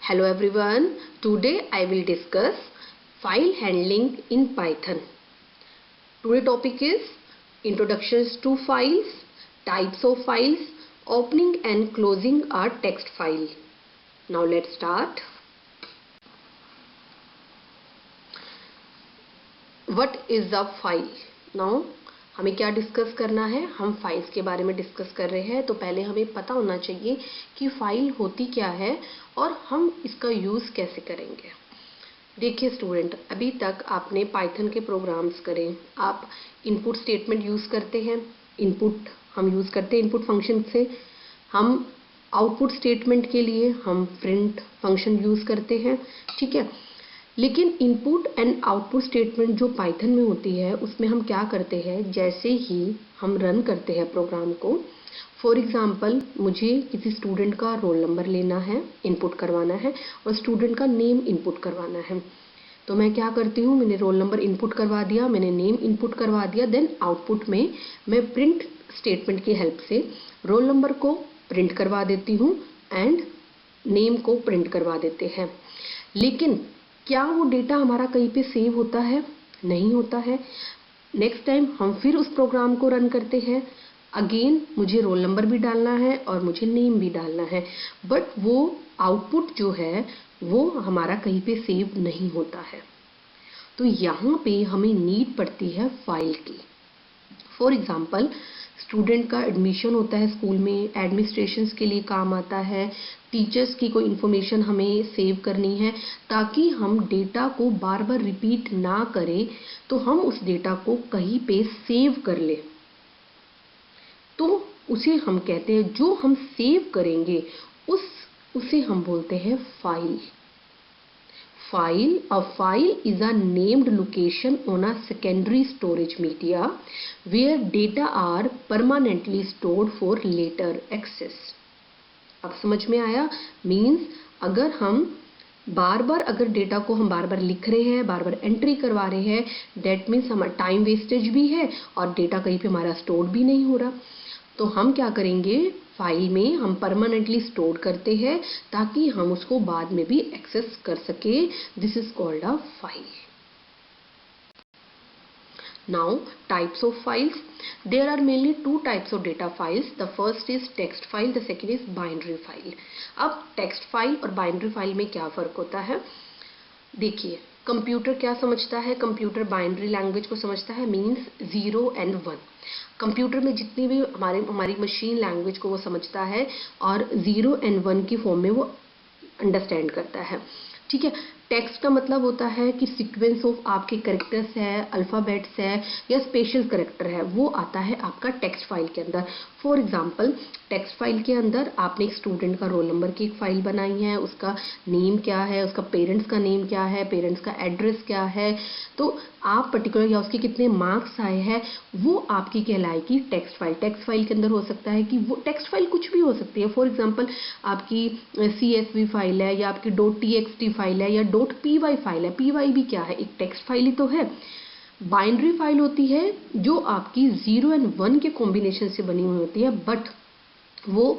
Hello everyone, today I will discuss file handling in Python. Today's topic is introductions to files, types of files, opening and closing a text file. Now let's start. What is a file? Now हमें क्या discuss करना है, हम files के बारे में discuss कर रहे हैं। तो पहले हमें पता होना चाहिए कि फाइल होती क्या है और हम इसका यूज़ कैसे करेंगे। देखिए स्टूडेंट, अभी तक आपने पाइथन के प्रोग्राम्स करें, आप इनपुट स्टेटमेंट यूज़ करते हैं, इनपुट हम यूज़ करते हैं इनपुट फंक्शन से, हम आउटपुट स्टेटमेंट के लिए हम प्रिंट फंक्शन यूज़ करते हैं, ठीक है। लेकिन इनपुट एंड आउटपुट स्टेटमेंट जो पाइथन में होती है उसमें हम क्या करते हैं, जैसे ही हम रन करते हैं प्रोग्राम को, फॉर एग्जांपल मुझे किसी स्टूडेंट का रोल नंबर लेना है, इनपुट करवाना है और स्टूडेंट का नेम इनपुट करवाना है। तो मैं क्या करती हूँ, मैंने रोल नंबर इनपुट करवा दिया, मैंने नेम इनपुट करवा दिया, देन आउटपुट में मैं प्रिंट स्टेटमेंट की हेल्प से रोल नंबर को प्रिंट करवा देती हूँ एंड नेम को प्रिंट करवा देते हैं। लेकिन क्या वो डेटा हमारा कहीं पे सेव होता है? नहीं होता है। नेक्स्ट टाइम हम फिर उस प्रोग्राम को रन करते हैं, अगेन मुझे रोल नंबर भी डालना है और मुझे नेम भी डालना है, बट वो आउटपुट जो है वो हमारा कहीं पे सेव नहीं होता है। तो यहाँ पे हमें नीड पड़ती है फाइल की। फॉर एग्जाम्पल स्टूडेंट का एडमिशन होता है स्कूल में, एडमिनिस्ट्रेशंस के लिए काम आता है, टीचर्स की कोई इन्फॉर्मेशन हमें सेव करनी है ताकि हम डेटा को बार बार रिपीट ना करें, तो हम उस डेटा को कहीं पे सेव कर लें, तो उसे हम कहते हैं, जो हम सेव करेंगे उसे हम बोलते हैं file. A file is a named location on a secondary storage media where data are permanently stored for later access. अब समझ में आया? मीन्स अगर हम अगर डेटा को हम बार बार लिख रहे हैं, बार बार एंट्री करवा रहे हैं, डेट मीन्स हमारा टाइम वेस्टेज भी है और डेटा कहीं पे हमारा स्टोर भी नहीं हो रहा। तो हम क्या करेंगे, फाइल में हम परमानेंटली स्टोर करते हैं ताकि हम उसको बाद में भी एक्सेस कर सके। This is called a file. Now types of files. There are mainly two types of data files. The first is text file, the second is binary file. अब text file और binary file में क्या फ़र्क होता है? देखिए, computer क्या समझता है, कंप्यूटर बाइनरी लैंग्वेज को समझता है, मीन्स 0 and 1। कंप्यूटर में जितनी भी हमारी मशीन लैंग्वेज को वो समझता है और 0 and 1 की फॉर्म में वो अंडरस्टैंड करता है, ठीक है। टेक्स्ट का मतलब होता है कि सीक्वेंस ऑफ आपके कैरेक्टर्स है, अल्फ़ाबेट्स है या स्पेशल कैरेक्टर है, वो आता है आपका टेक्स्ट फाइल के अंदर। फॉर एग्जांपल टेक्स्ट फाइल के अंदर आपने एक स्टूडेंट का रोल नंबर की एक फ़ाइल बनाई है, उसका नेम क्या है, उसका पेरेंट्स का नेम क्या है, पेरेंट्स का एड्रेस क्या है, तो आप पर्टिकुलर या उसके कितने मार्क्स आए हैं, वो आपकी कहलाएगी टेक्स्ट फाइल। टेक्स्ट फाइल के अंदर हो सकता है कि वो टेक्स्ट फाइल कुछ भी हो सकती है। फॉर एग्जांपल आपकी CSV फाइल है या आपकी .txt फाइल है या .py फाइल है। py भी क्या है, एक टेक्स्ट फाइल ही तो है। बाइनरी फाइल होती है जो आपकी 0 and 1 के कॉम्बिनेशन से बनी हुई होती है, बट वो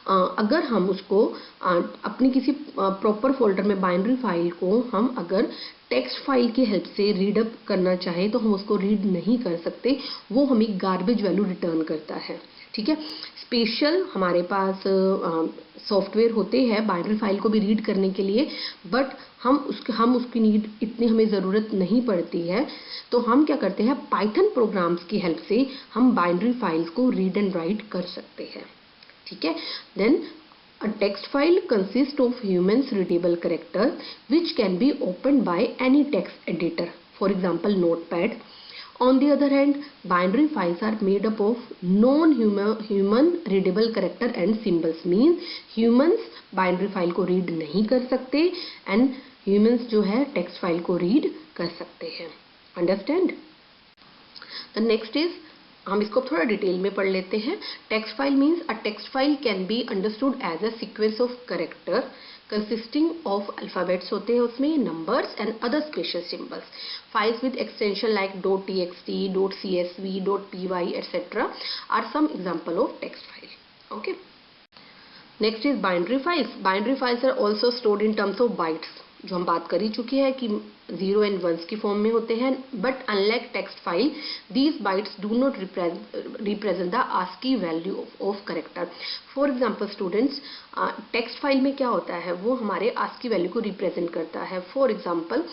अगर हम उसको अपनी किसी प्रॉपर फोल्डर में बाइनरी फाइल को हम अगर टेक्स्ट फाइल की हेल्प से रीड अप करना चाहें तो हम उसको रीड नहीं कर सकते, वो हमें गार्बेज वैल्यू रिटर्न करता है, ठीक है। स्पेशल हमारे पास सॉफ्टवेयर होते हैं बाइनरी फाइल को भी रीड करने के लिए, बट हम उसकी नीड इतनी हमें ज़रूरत नहीं पड़ती है। तो हम क्या करते हैं, पाइथन प्रोग्राम्स की हेल्प से हम बाइनरी फाइल्स को रीड एंड राइट कर सकते हैं, ठीक है। Then a text file consists of humans readable character which can be opened by any text editor, for example notepad. On the other hand, binary files are made up of non-human readable character and symbols, means humans binary file को read नहीं कर सकते and humans जो है text file को read कर सकते हैं। Understand? The next is, हम इसको थोड़ा डिटेल में पढ़ लेते हैं। Text file means a text file can be understood as a sequence of character consisting of alphabets होते हैं उसमें, numbers and other special symbols. Files with extension like .txt, .csv, .py etc. Are some example of text file. Okay, next is binary files. Binary files are also stored in terms of bytes, जो हम बात कर ही चुके हैं कि 0 and 1s की form में होते हैं. But unlike text file, these bytes do not represent the ASCII value of character. For example students, text file में क्या होता है, वो हमारे आस्की वैल्यू को रिप्रेजेंट करता है. फॉर एग्जाम्पल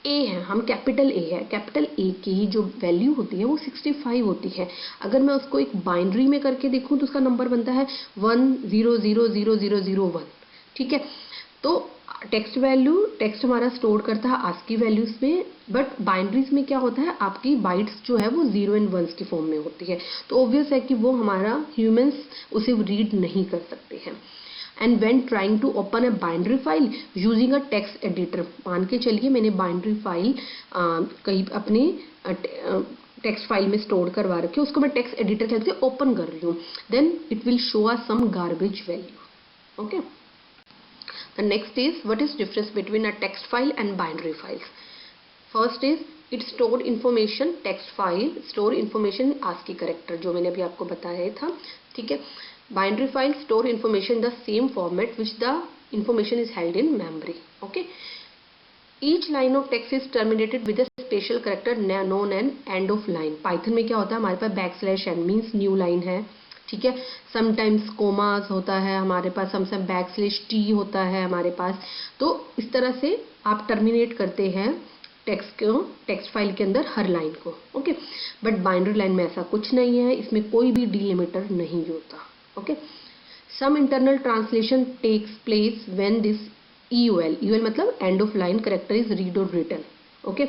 ए है, हम कैपिटल ए है, कैपिटल ए की जो वैल्यू होती है वो 65 होती है. अगर मैं उसको एक बाइनरी में करके देखूं तो उसका नंबर बनता है 10000001. ठीक है, तो टेक्स्ट वैल्यू, टेक्स्ट हमारा स्टोर करता है आस्की वैल्यूज में, बट बाइनरीज में क्या होता है, आपकी बाइट्स जो है वो 0 एंड 1s की फॉर्म में होती है. तो ऑब्वियस है कि वो हमारा ह्यूमंस उसे रीड नहीं कर सकते हैं. And when trying to open a binary file using a text editor, मान के चलिए मैंने बाइनरी फाइल कहीं अपने टेक्स्ट फाइल में स्टोर करवा रखी है, उसको मैं टेक्स्ट एडिटर के हेल्प से ओपन कर रही हूँ, then it will show us some garbage value. Okay, the next is what is difference between a text file and binary files. First is it stored information. text file store information ASCII character, जो मैंने अभी आपको बताया था. ठीक है, binary file store information in the same format which the information is held in memory. Okay, each line of text is terminated with a special character known as end of line. Python में क्या होता है, हमारे पास backslash n means new line है. ठीक है, sometimes commas होता है हमारे पास, समटाइम बैकस्लैश टी होता है हमारे पास. तो इस तरह से आप टर्मिनेट करते हैं टेक्स्ट को, टेक्स्ट फाइल के अंदर हर लाइन को. ओके, बट बाइनरी लाइन में ऐसा कुछ नहीं है, इसमें कोई भी डिलिमिटर नहीं होता. Okay, some internal translation takes place when this EOL मतलब end of line character is read और written. Okay,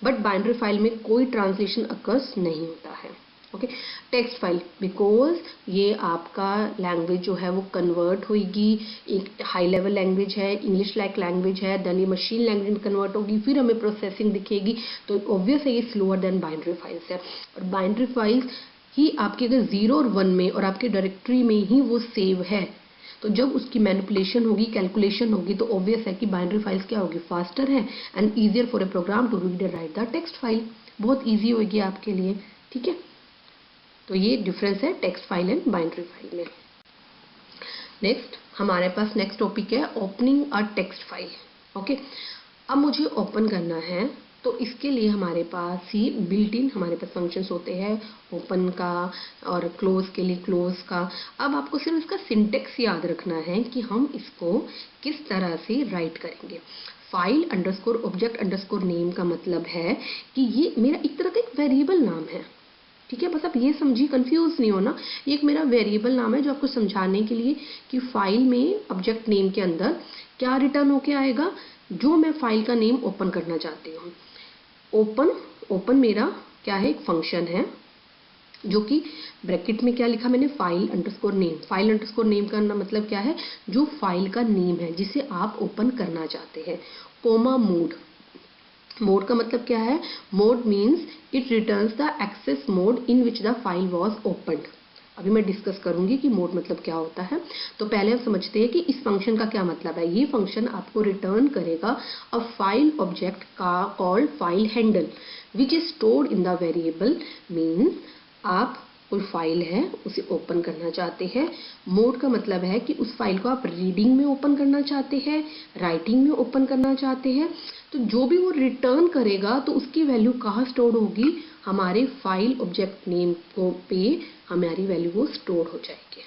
but binary file में कोई ट्रांसलेशन अकर्स नहीं होता है. ओके, टेक्स्ट फाइल बिकॉज ये आपका लैंग्वेज जो है वो कन्वर्ट होगी, एक हाई लेवल लैंग्वेज है, इंग्लिश लाइक लैंग्वेज है, देन ये मशीन लैंग्वेज में कन्वर्ट होगी, फिर हमें प्रोसेसिंग दिखेगी. तो ऑब्वियस है ये स्लोअर देन बाइनरी फाइल्स है. और बाइनरी फाइल्स ही आपके अगर 0 और 1 में और आपके डायरेक्टरी में ही वो सेव है, तो जब उसकी मैनिपुलेशन होगी, कैलकुलेशन होगी, तो ऑब्वियस है कि बाइनरी फाइल्स क्या होगी, फास्टर है and easier for a program to read and write the text file. बहुत ईजी होगी आपके लिए. ठीक है, तो ये डिफरेंस है text file and binary file में. नेक्स्ट हमारे पास नेक्स्ट टॉपिक है opening a text file. Okay, अब मुझे ओपन करना है, तो इसके लिए हमारे पास ही बिल्ट इन हमारे पास फंक्शंस होते हैं, ओपन का और क्लोज के लिए क्लोज का. अब आपको सिर्फ इसका सिंटेक्स याद रखना है कि हम इसको किस तरह से राइट करेंगे. File underscore object underscore name का मतलब है कि ये मेरा एक तरह का एक वेरिएबल नाम है. ठीक है, बस आप ये समझिए, कंफ्यूज नहीं होना. ये एक मेरा वेरिएबल नाम है जो आपको समझाने के लिए कि फाइल में ऑब्जेक्ट नेम के अंदर क्या रिटर्न होके आएगा, जो मैं फाइल का नेम ओपन करना चाहती हूँ. ओपन मेरा क्या है, एक फंक्शन है जो कि ब्रैकेट में क्या लिखा मैंने, file underscore name. File underscore name का मतलब क्या है, जो फाइल का नेम है जिसे आप ओपन करना चाहते हैं. कोमा मोड, मोड का मतलब क्या है, mode means it returns the access mode in which the file was opened. अभी मैं डिस्कस करूंगी कि मोड मतलब क्या होता है. तो पहले हम समझते हैं कि इस फंक्शन का क्या मतलब है. ये फंक्शन आपको रिटर्न करेगा अ फाइल ऑब्जेक्ट का called file handle which is stored in the variable. Means आप कोई फाइल है उसे ओपन करना चाहते हैं. मोड का मतलब है कि उस फाइल को आप रीडिंग में ओपन करना चाहते हैं, राइटिंग में ओपन करना चाहते हैं. तो जो भी वो रिटर्न करेगा तो उसकी वैल्यू कहाँ स्टोर होगी, हमारे फाइल ऑब्जेक्ट नेम को पे हमारी वैल्यू वो स्टोर हो जाएगी.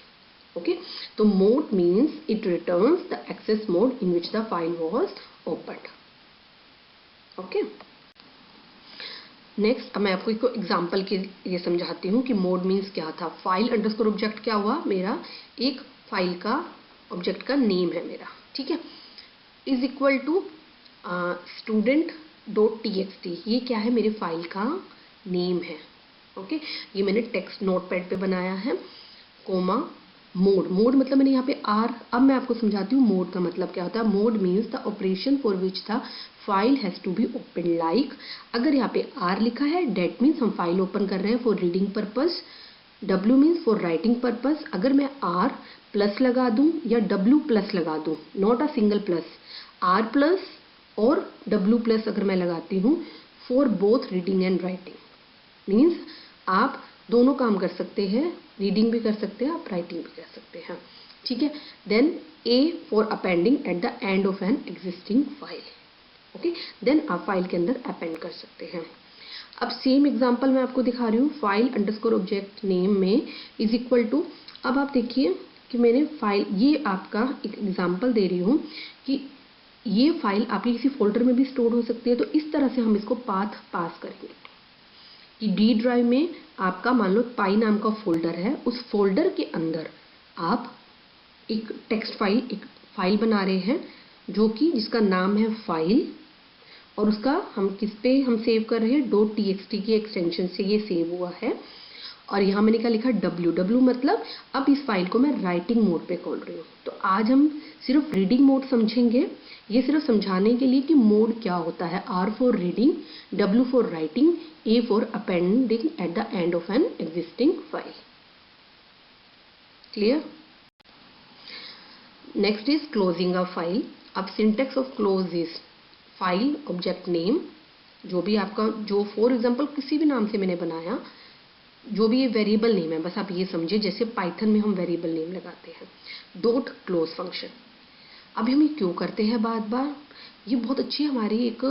ओके, तो mode means it returns the access mode in which the file was opened. Okay, next अब मैं आपको एक एग्जाम्पल के लिए समझाती हूँ कि मोड मीन्स क्या था. फाइल अंडरस्कोर ऑब्जेक्ट क्या हुआ, मेरा एक फाइल का ऑब्जेक्ट का नेम है मेरा. ठीक है, इज इक्वल टू student.txt. ये क्या है, मेरे फाइल का नेम है. ओके, ये मैंने टेक्स्ट नोटपैड पे बनाया है. कोमा मोड, मोड मतलब मैंने यहाँ पे आर. अब मैं आपको समझाती हूँ मोड का मतलब क्या होता है. Mode means the operation for which the file has to be open. Like अगर यहाँ पे आर लिखा है डेट मीन्स हम फाइल ओपन कर रहे हैं for reading purpose. W means for writing purpose. अगर मैं आर प्लस लगा दूं या डब्ल्यू प्लस लगा दूं, not a single plus, R plus और डब्ल्यू प्लस अगर मैं लगाती हूँ for both reading and writing, means आप दोनों काम कर सकते हैं, रीडिंग भी कर सकते हैं, आप राइटिंग भी कर सकते हैं. ठीक है। Then A for appending at the end of an existing file. Okay, then आप फाइल के अंदर अपेंड कर सकते हैं। अब सेम एग्जांपल मैं आपको दिखा रही हूँ, फाइल अंडरस्कोर ऑब्जेक्ट नेम में इज इक्वल टू, अब आप देखिए कि मैंने फाइल, ये आपका एक एग्जांपल दे रही हूँ कि ये फाइल आपकी किसी फोल्डर में भी स्टोर हो सकती है। तो इस तरह से हम इसको पाथ पास करेंगे कि डी ड्राइव में आपका मान लो पाई नाम का फोल्डर है, उस फोल्डर के अंदर आप एक टेक्स्ट फाइल, एक फाइल बना रहे हैं जो कि जिसका नाम है फाइल, और उसका हम किस पे हम सेव कर रहे हैं, .txt की एक्सटेंशन से ये सेव हुआ है। और यहाँ मैंने क्या लिखा, w मतलब अब इस फाइल को मैं राइटिंग मोड पे खोल रही हूँ। तो आज हम सिर्फ रीडिंग मोड समझेंगे, ये सिर्फ समझाने के लिए कि मोड क्या होता है। R for reading, W for writing, A for appending at the end of an existing file. Clear? Next is closing a file. अब syntax of close is file object name, जो भी आपका, जो फॉर एग्जांपल किसी भी नाम से मैंने बनाया, जो भी ये वेरिएबल नेम है, बस आप ये समझिए जैसे पाइथन में हम वेरिएबल नेम लगाते हैं, डॉट क्लोज फंक्शन। अभी हम ये क्यों करते हैं बार बार, ये बहुत अच्छी हमारी एक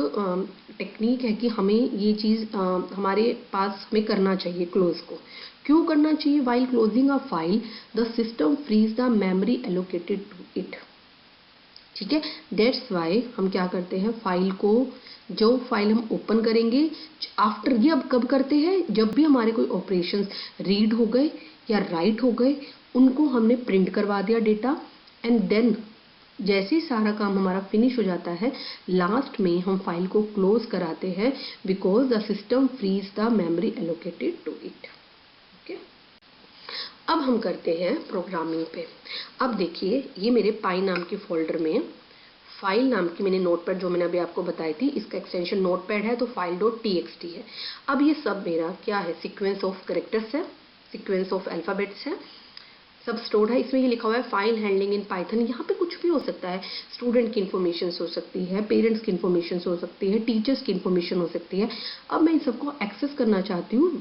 टेक्निक है कि हमें ये चीज़ हमारे पास हमें करना चाहिए। क्लोज को क्यों करना चाहिए? While closing a file the system frees the memory allocated to it. ठीक है, दैट्स वाई हम क्या करते हैं, फाइल को, जो फाइल हम ओपन करेंगे आफ्टर, ये अब कब करते हैं, जब भी हमारे कोई ऑपरेशंस रीड हो गए या राइट हो गए, उनको हमने प्रिंट करवा दिया डेटा, एंड देन जैसे ही सारा काम हमारा फिनिश हो जाता है, लास्ट में हम फाइल को क्लोज कराते हैं, because the system frees the memory allocated to it. Okay, अब हम करते हैं प्रोग्रामिंग पे। अब देखिए, ये मेरे पाई नाम के फोल्डर में फाइल नाम की मैंने नोटपैड, जो मैंने अभी आपको बताई थी, इसका एक्सटेंशन नोटपैड है, तो फाइल .txt है। अब ये सब मेरा क्या है, सीक्वेंस ऑफ कैरेक्टर्स है, सीक्वेंस ऑफ अल्फाबेट्स है, सब स्टोर्ड है। इसमें ये लिखा हुआ है फाइल हैंडलिंग इन पाइथन। यहाँ पे कुछ भी हो सकता है, स्टूडेंट की इन्फॉर्मेशन हो सकती है, पेरेंट्स की इन्फॉर्मेशन हो सकती है, टीचर्स की इन्फॉर्मेशन हो सकती है। अब मैं इन सबको एक्सेस करना चाहती हूँ,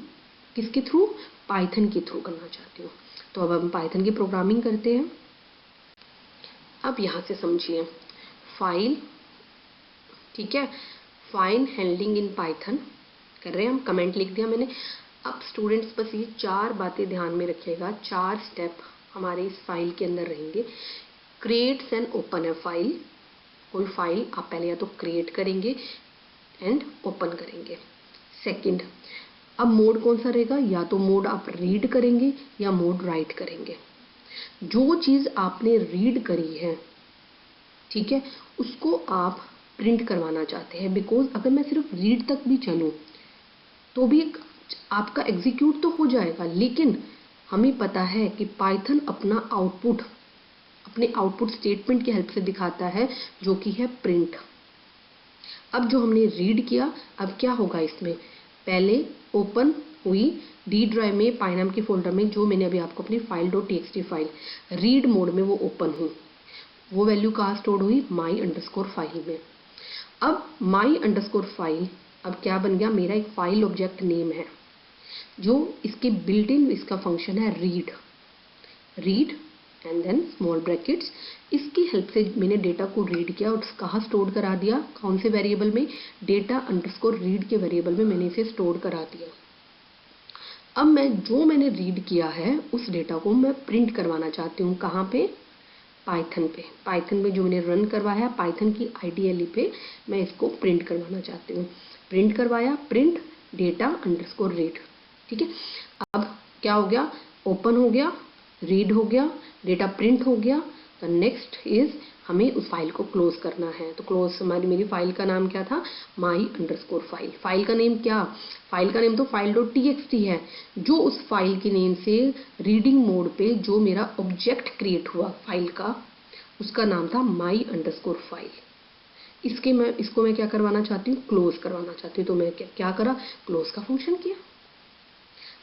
किसके थ्रू, पाइथन के थ्रू करना चाहती हूँ। तो अब हम पाइथन की प्रोग्रामिंग करते हैं। अब यहाँ से समझिए, फाइल, ठीक है, फाइल हैंडलिंग इन पाइथन कर रहे हैं हम, कमेंट लिख दिया मैंने। अब स्टूडेंट्स बस ये 4 बातें ध्यान में रखिएगा, 4 स्टेप हमारे इस फाइल के अंदर रहेंगे। क्रिएट्स एंड ओपन है फाइल, कोई फाइल आप पहले या तो क्रिएट करेंगे एंड ओपन करेंगे। सेकंड, अब मोड कौन सा रहेगा, या तो मोड आप रीड करेंगे या मोड राइट करेंगे। जो चीज़ आपने रीड करी है, ठीक है, उसको आप प्रिंट करवाना चाहते हैं, बिकॉज अगर मैं सिर्फ रीड तक भी चलूँ तो भी आपका एग्जीक्यूट तो हो जाएगा, लेकिन हमें पता है कि पाइथन अपना आउटपुट अपने आउटपुट स्टेटमेंट की हेल्प से दिखाता है, जो कि है प्रिंट। अब जो हमने रीड किया, अब क्या होगा इसमें, पहले ओपन हुई डी ड्राइव में पाई नाम के फोल्डर में, जो मैंने अभी आपको अपनी file .txt file read mode में वो ओपन हुई, वो वैल्यू कहाँ स्टोर हुई, माई अंडरस्कोर फाइल में। अब माई अंडरस्कोर फाइल अब क्या बन गया, मेरा एक फाइल ऑब्जेक्ट नेम है, जो इसके बिल्ट इन इसका फंक्शन है read, read and then small brackets. इसकी हेल्प से मैंने डेटा को रीड किया और कहाँ स्टोर करा दिया, कौन से वेरिएबल में, डेटा अंडरस्कोर रीड के वेरिएबल में मैंने इसे स्टोर करा दिया। अब मैंने रीड किया है उस डेटा को मैं प्रिंट करवाना चाहती हूँ, कहाँ पे, पाइथन पे। पाइथन में जो मैंने रन करवाया है, पाइथन की IDLE पे मैं इसको प्रिंट करवाना चाहती हूँ। प्रिंट करवाया, प्रिंट डेटा अंडरस्कोर रीड, ठीक है। अब क्या हो गया, ओपन हो गया, रीड हो गया, डेटा प्रिंट हो गया। द नेक्स्ट इज हमें उस फाइल को क्लोज करना है। तो क्लोज, मेरी फाइल का नाम क्या था, माई अंडरस्कोर फाइल। फाइल का नेम क्या, फाइल का नेम तो फाइल .txt है, जो उस फाइल के नेम से रीडिंग मोड पे जो मेरा ऑब्जेक्ट क्रिएट हुआ फाइल का, उसका नाम था माई अंडरस्कोर फाइल। इसको मैं क्या करवाना चाहती हूँ, क्लोज करवाना चाहती हूँ। तो मैं क्या करा, क्लोज का फंक्शन किया।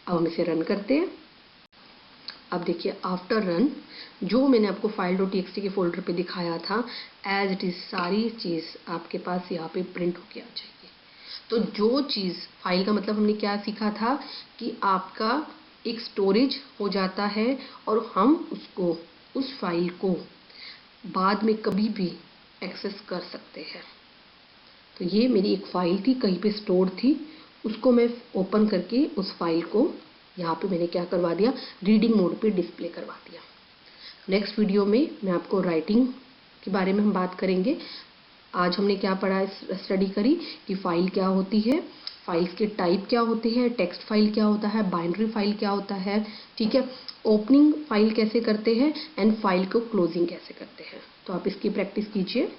अब हम इसे रन करते हैं। अब देखिए, आफ्टर रन, जो मैंने आपको फाइल .txt के फोल्डर पे दिखाया था, एज इट इज सारी चीज़ आपके पास यहाँ पे प्रिंट होके आ जाएगी। तो जो चीज़ फाइल का मतलब हमने क्या सीखा था कि आपका एक स्टोरेज हो जाता है और हम उसको उस फाइल को बाद में कभी भी एक्सेस कर सकते हैं। तो ये मेरी एक फाइल थी, कहीं पे स्टोर थी, उसको मैं ओपन करके उस फाइल को यहाँ पे मैंने क्या करवा दिया, रीडिंग मोड पे डिस्प्ले करवा दिया। नेक्स्ट वीडियो में मैं आपको राइटिंग के बारे में हम बात करेंगे। आज हमने क्या पढ़ा, स्टडी करी कि फाइल क्या होती है, फाइल्स के टाइप क्या होते हैं, टेक्स्ट फाइल क्या होता है, बाइनरी फाइल क्या होता है, ठीक है, ओपनिंग फाइल कैसे करते हैं एंड फाइल को क्लोजिंग कैसे करते हैं। तो आप इसकी प्रैक्टिस कीजिए।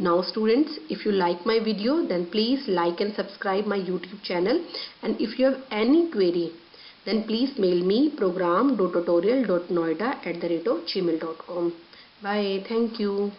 Now students, if you like my video, then please like and subscribe my YouTube channel, and if you have any query, then please mail me program.tutorial.noida@gmail.com. Bye. Thank you.